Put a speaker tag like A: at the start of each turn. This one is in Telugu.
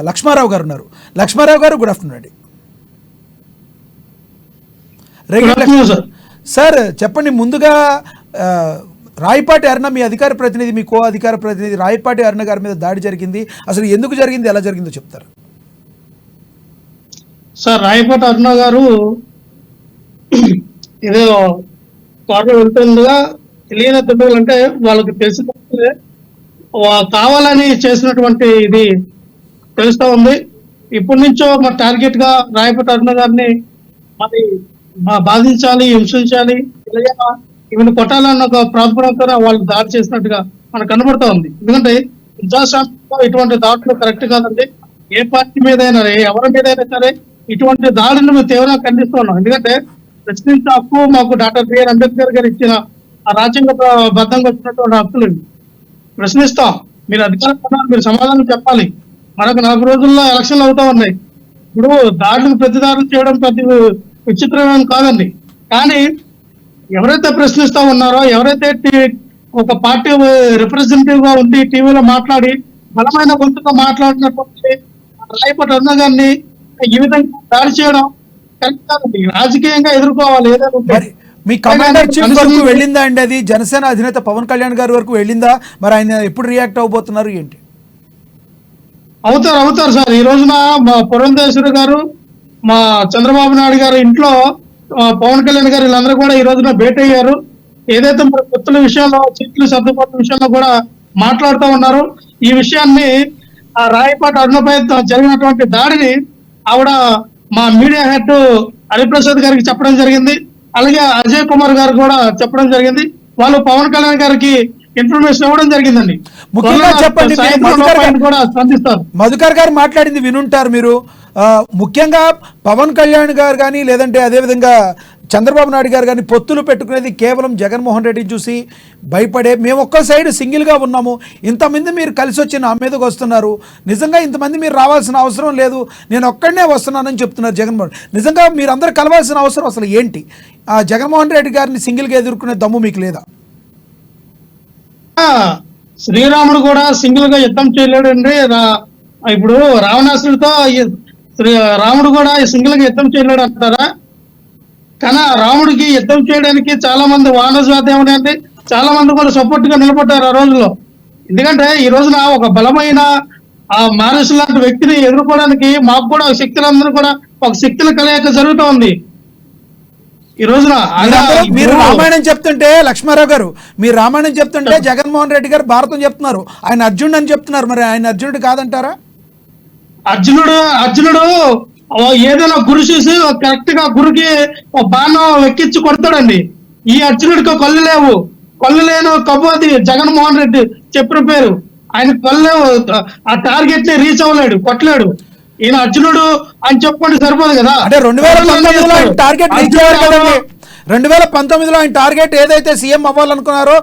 A: లక్ష్మారావు గారు ఉన్నారు. లక్ష్మారావు గారు గుడ్ ఆఫ్టర్నూన్ అండి. సార్ చెప్పండి, ముందుగా రాయపాటి అరుణ మీ అధికార ప్రతినిధి, మీ కో అధికార ప్రతినిధి రాయపాటి అరుణ గారి మీద దాడి జరిగింది, అసలు ఎందుకు జరిగింది, ఎలా జరిగిందో చెప్తారు
B: సార్? రాయపాటి అరుణ గారు ఏదో కారులో వెళ్తుండగా తెలియని దుండగులు, అంటే వాళ్ళకి తెలిసిన కావాలని చేసినటువంటి ఇది తెలుస్తా ఉంది. ఇప్పటి నుంచో మరి టార్గెట్ గా రాయపాటి అరుణ గారిని మరి బాధించాలి, హింసించాలి, ఈమెను కొట్టాలన్న ఒక ప్రాతిపదికన వాళ్ళు దాడి చేసినట్టుగా మనకు కనబడుతూ ఉంది. ఎందుకంటే ప్రజాస్వామ్యంలో ఇటువంటి దాడులు కరెక్ట్ కాదండి. ఏ పార్టీ మీదైనా ఎవరి మీదైనా సరే ఇటువంటి దాడులను మేము తీవ్రంగా ఖండిస్తూ ఉన్నాం. ఎందుకంటే ప్రశ్నించే హక్కు మాకు డాక్టర్ బిఆర్ అంబేద్కర్ గారు ఇచ్చిన ఆ రాజ్యాంగ బద్ధంగా వచ్చినటువంటి హక్కులు ప్రశ్నిస్తాం. మీరు అధికారం ఉన్నారు, మీరు సమాధానం చెప్పాలి. మనకు 4 రోజుల్లో ఎలక్షన్లు అవుతా ఉన్నాయి. ఇప్పుడు దాడులకు ప్రతిదాడులు చేయడం ప్రతి విచిత్రమైన కాదండి. కానీ ఎవరైతే ప్రశ్నిస్తా ఉన్నారో, ఎవరైతే ఒక పార్టీ రిప్రజెంటేటివ్ గా ఉండి టీవీలో మాట్లాడి బలమైన గొంతుగా మాట్లాడినటువంటి రాయపాటి అరుణ గారిని ఈ విధంగా దాడి చేయడం కరెక్ట్ కాదండి. రాజకీయంగా ఎదుర్కోవాలి. ఏదైనా
A: మీ కమాండర్ చీఫ్ వరకు వెళ్ళిందా అండి అది? జనసేన అధినేత పవన్ కళ్యాణ్ గారి వరకు వెళ్ళిందా? మరి ఆయన ఎప్పుడు రియాక్ట్ అవబోతున్నారు ఏంటి?
B: అవుతారు సార్. ఈ రోజున మా పురంధేశ్వరి గారు, మా చంద్రబాబు నాయుడు గారు ఇంట్లో పవన్ కళ్యాణ్ గారు వీళ్ళందరూ కూడా ఈ రోజున భేటీ అయ్యారు. ఏదైతే మన పొత్తుల విషయంలో, సీట్లు సర్దుబాటు విషయంలో కూడా మాట్లాడుతూ ఉన్నారు. ఈ విషయాన్ని ఆ రాయపాటి అరుణపై జరిగినటువంటి దాడిని ఆవిడ మా మీడియా హెడ్ హరిప్రసాద్ గారికి చెప్పడం జరిగింది. అలాగే అజయ్ కుమార్ గారు కూడా చెప్పడం జరిగింది. వాళ్ళు పవన్ కళ్యాణ్ గారికి ఇన్ఫర్మేషన్ ఇవ్వడం జరిగిందండి.
A: ముఖ్యంగా చెప్పండి,
B: కూడా స్పందిస్తారు.
A: మధుకర్ గారు మాట్లాడింది వినుంటారు మీరు. ముఖ్యంగా పవన్ కళ్యాణ్ గారు కానీ, లేదంటే అదేవిధంగా చంద్రబాబు నాయుడు గారు కానీ పొత్తులు పెట్టుకునేది కేవలం జగన్మోహన్ రెడ్డిని చూసి భయపడే, మేము ఒక్క సైడ్ సింగిల్గా ఉన్నాము, ఇంతమంది మీరు కలిసి వచ్చి నా మీదకి వస్తున్నారు, నిజంగా ఇంతమంది మీరు రావాల్సిన అవసరం లేదు, నేను ఒక్కడనే వస్తున్నానని చెప్తున్నారు జగన్మోహన్. నిజంగా మీరు అందరూ కలవాల్సిన అవసరం అసలు ఏంటి? జగన్మోహన్ రెడ్డి గారిని సింగిల్గా ఎదుర్కొనే దమ్ము మీకు లేదా?
B: శ్రీరాముడు కూడా సింగిల్ గా యుద్ధం చేయలేడు అండి. ఇప్పుడు రావణాసుడితో రాముడు కూడా సింగిల్ గా యుద్ధం చేయలేడు అంటారా? కానీ రాముడికి యుద్ధం చేయడానికి చాలా మంది వానజాదేవుని చాలా మంది కూడా సపోర్ట్ గా నిలబడ్డారు ఆ రోజుల్లో. ఎందుకంటే ఈ రోజున ఒక బలమైన ఆ మానసు లాంటి వ్యక్తిని ఎదుర్కోవడానికి మాకు కూడా శక్తులందరూ కూడా ఒక శక్తుల కలయిక జరుగుతూ ఉంది. ఈ రోజున
A: మీరు రామాయణం చెప్తుంటే, లక్ష్మారావు గారు మీరు రామాయణం చెప్తుంటే జగన్మోహన్ రెడ్డి గారు భారతం చెప్తున్నారు, ఆయన అర్జునుడు అని చెప్తున్నారు. మరి ఆయన అర్జునుడు కాదంటారా?
B: అర్జునుడు ఏదైనా గురు చూసి కరెక్ట్ గా గురుకి బాణం ఎక్కించి కొడతాడండి. ఈ అర్జునుడికి కళ్ళు లేను కబు అది జగన్మోహన్ రెడ్డి చెప్పిన పేరు. ఆయన కళ్ళు ఆ టార్గెట్ ని రీచ్ అవ్వలేడు, కొట్టలేడు. ఈయన అర్జునుడు అని చెప్పుకుంటే సరిపోదు కదా.
A: అంటే 2019లో ఆయన టార్గెట్ రీచ్ అయ్యారు కదండి. 2019లో ఆయన టార్గెట్ ఏదైతే సీఎం అవ్వాలనుకున్నారో